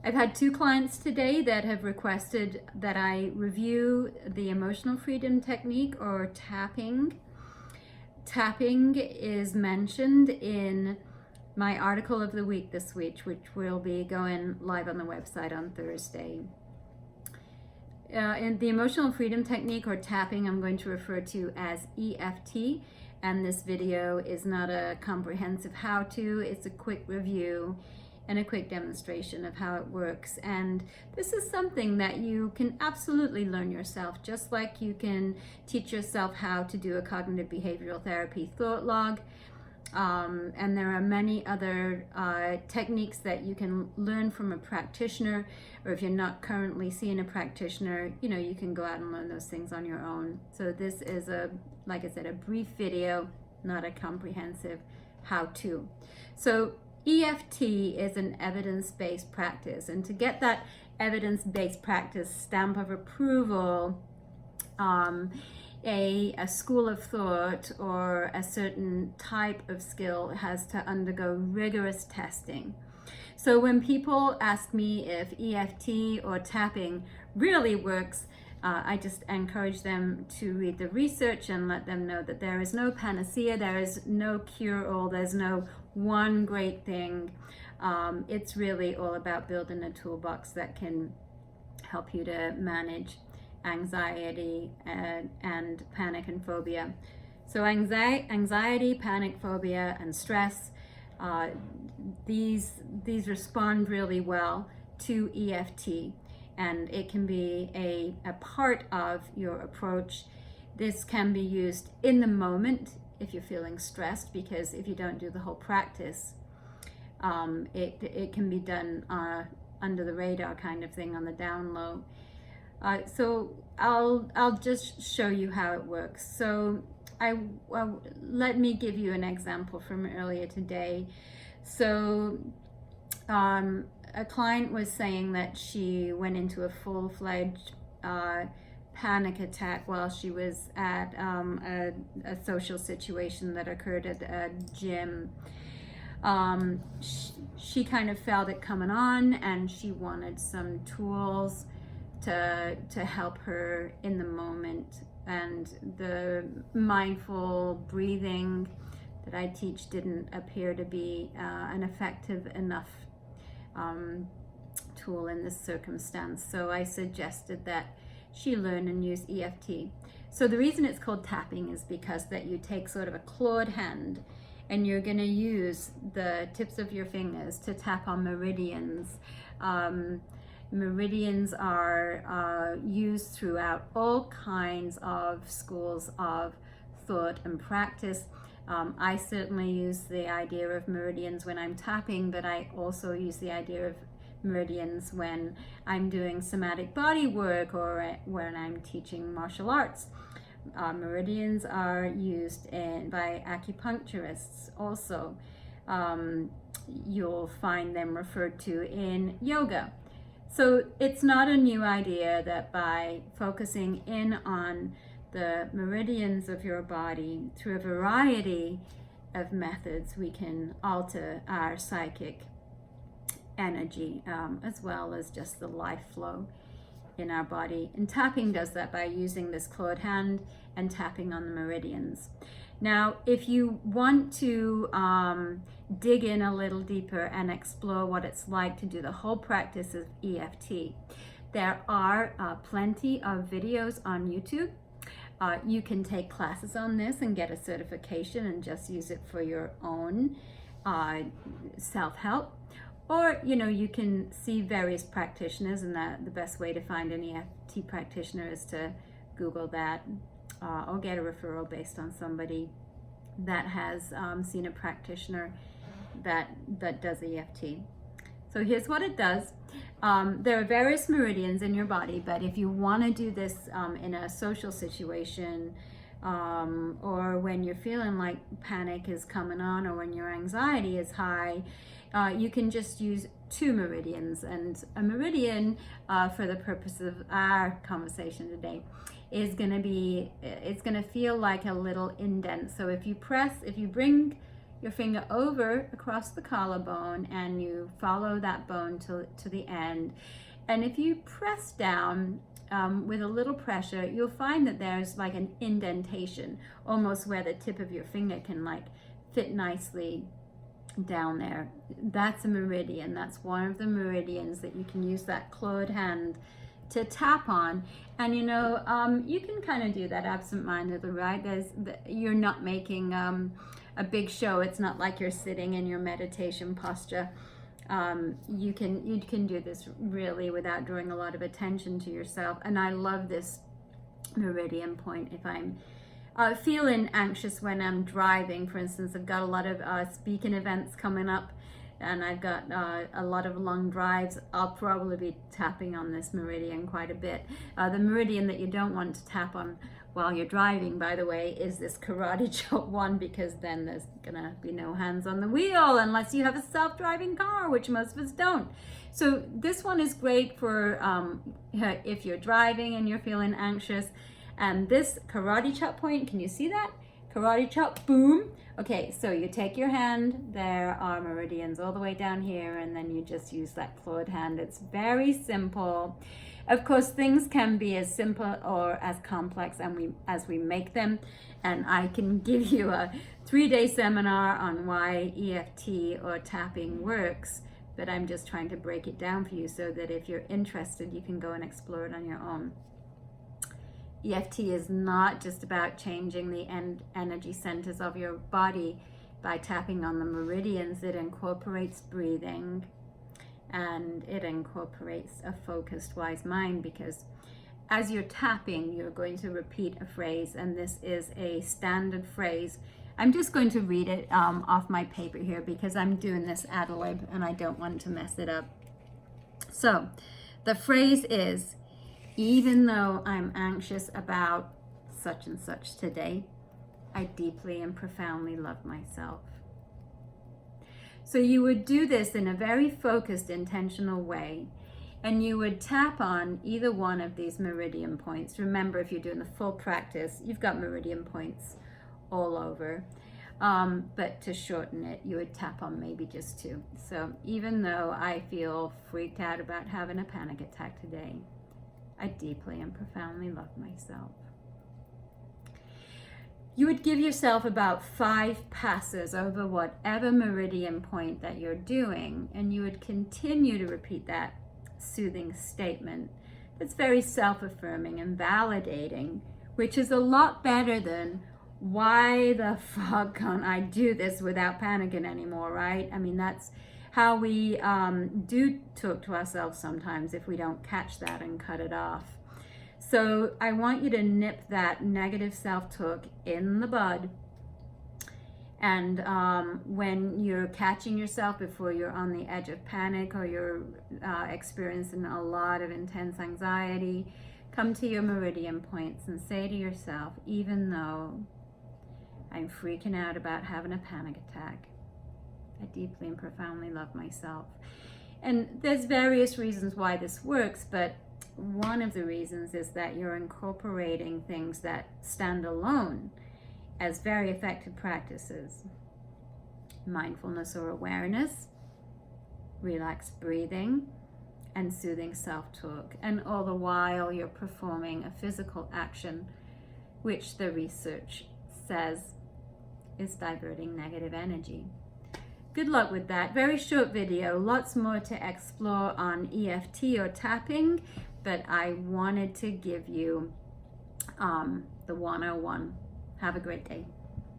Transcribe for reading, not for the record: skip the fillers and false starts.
I've had 2 clients today that have requested that I review the emotional freedom technique, or tapping. Tapping is mentioned in my article of the week this week, which will be going live on the website on Thursday. In the emotional freedom technique, or tapping, I'm going to refer to as EFT, and this video is not a comprehensive how-to. It's a quick review and a quick demonstration of how it works. And this is something that you can absolutely learn yourself, just like you can teach yourself how to do a cognitive behavioral therapy thought log. And there are many other techniques that you can learn from a practitioner, or if you're not currently seeing a practitioner, you can go out and learn those things on your own. So this is like I said, a brief video, not a comprehensive how-to. So EFT is an evidence-based practice, and to get that evidence-based practice stamp of approval, a school of thought or a certain type of skill has to undergo rigorous testing. So when people ask me if EFT or tapping really works, I just encourage them to read the research and let them know that there is no panacea, there is no cure-all, there's no one great thing. It's really all about building a toolbox that can help you to manage anxiety and panic and phobia. So anxiety, panic, phobia, and stress, these respond really well to EFT. And it can be a part of your approach. This can be used in the moment if you're feeling stressed, because if you don't do the whole practice, it can be done under the radar kind of thing, on the down low. So I'll just show you how it works. So let me give you an example from earlier today. So a client was saying that she went into a full-fledged panic attack while she was at a social situation that occurred at a gym. She kind of felt it coming on, and she wanted some tools to help her in the moment. And the mindful breathing that I teach didn't appear to be an effective enough tool in this circumstance. So I suggested that she learn and use EFT. So the reason it's called tapping is because that you take sort of a clawed hand, and you're going to use the tips of your fingers to tap on meridians. Meridians are used throughout all kinds of schools of thought and practice. I certainly use the idea of meridians when I'm tapping, but I also use the idea of meridians when I'm doing somatic body work, or when I'm teaching martial arts. Meridians are used by acupuncturists also. You'll find them referred to in yoga. So it's not a new idea that by focusing in on the meridians of your body through a variety of methods, we can alter our psychic energy, as well as just the life flow in our body. And tapping does that by using this clawed hand and tapping on the meridians. Now, if you want to dig in a little deeper and explore what it's like to do the whole practice of EFT, there are plenty of videos on YouTube. You can take classes on this and get a certification and just use it for your own self-help. Or, you can see various practitioners, and the best way to find an EFT practitioner is to Google that, or get a referral based on somebody that has seen a practitioner that does EFT. So here's what it does. There are various meridians in your body, but if you want to do this in a social situation, or when you're feeling like panic is coming on, or when your anxiety is high, you can just use 2 meridians. And a meridian, for the purpose of our conversation today, is going to feel like a little indent. So if you bring your finger over across the collarbone and you follow that bone to the end. And if you press down with a little pressure, you'll find that there's like an indentation, almost where the tip of your finger can like fit nicely down there. That's a meridian. That's one of the meridians that you can use that clawed hand to tap on. And you know, you can kind of do that absent-mindedly, right? You're not making a big show. It's not like you're sitting in your meditation posture. You can do this really without drawing a lot of attention to yourself. And I love this meridian point if I'm feeling anxious when I'm driving. For instance, I've got a lot of speaking events coming up and I've got a lot of long drives. I'll probably be tapping on this meridian quite a bit. The meridian that you don't want to tap on while you're driving, by the way, is this karate chop one, because then there's gonna be no hands on the wheel unless you have a self-driving car, which most of us don't. So this one is great for if you're driving and you're feeling anxious. And this karate chop point, can you see that? Karate chop, boom. Okay, so you take your hand, there are meridians all the way down here, and then you just use that clawed hand. It's very simple. Of course, things can be as simple or as complex as we make them. And I can give you a 3-day seminar on why EFT or tapping works, but I'm just trying to break it down for you so that if you're interested, you can go and explore it on your own. EFT is not just about changing the energy centers of your body by tapping on the meridians. It incorporates breathing and it incorporates a focused, wise mind, because as you're tapping, you're going to repeat a phrase, and this is a standard phrase. I'm just going to read it off my paper here because I'm doing this ad lib and I don't want to mess it up. So the phrase is, even though I'm anxious about such and such today, I deeply and profoundly love myself. So you would do this in a very focused, intentional way, and you would tap on either one of these meridian points. Remember, if you're doing the full practice, you've got meridian points all over. But to shorten it, you would tap on maybe just 2. So even though I feel freaked out about having a panic attack today, I deeply and profoundly love myself. You would give yourself about 5 passes over whatever meridian point that you're doing, and you would continue to repeat that soothing statement that's very self-affirming and validating, which is a lot better than, why the fuck can't I do this without panicking anymore, right? I mean, that's how we do talk to ourselves sometimes if we don't catch that and cut it off. So I want you to nip that negative self-talk in the bud. And when you're catching yourself before you're on the edge of panic or you're experiencing a lot of intense anxiety, come to your meridian points and say to yourself, even though I'm freaking out about having a panic attack, I deeply and profoundly love myself. And there's various reasons why this works, but one of the reasons is that you're incorporating things that stand alone as very effective practices. Mindfulness or awareness, relaxed breathing, and soothing self-talk. And all the while you're performing a physical action, which the research says is diverting negative energy. Good luck with that. Very short video, lots more to explore on EFT or tapping, but I wanted to give you the 101. Have a great day.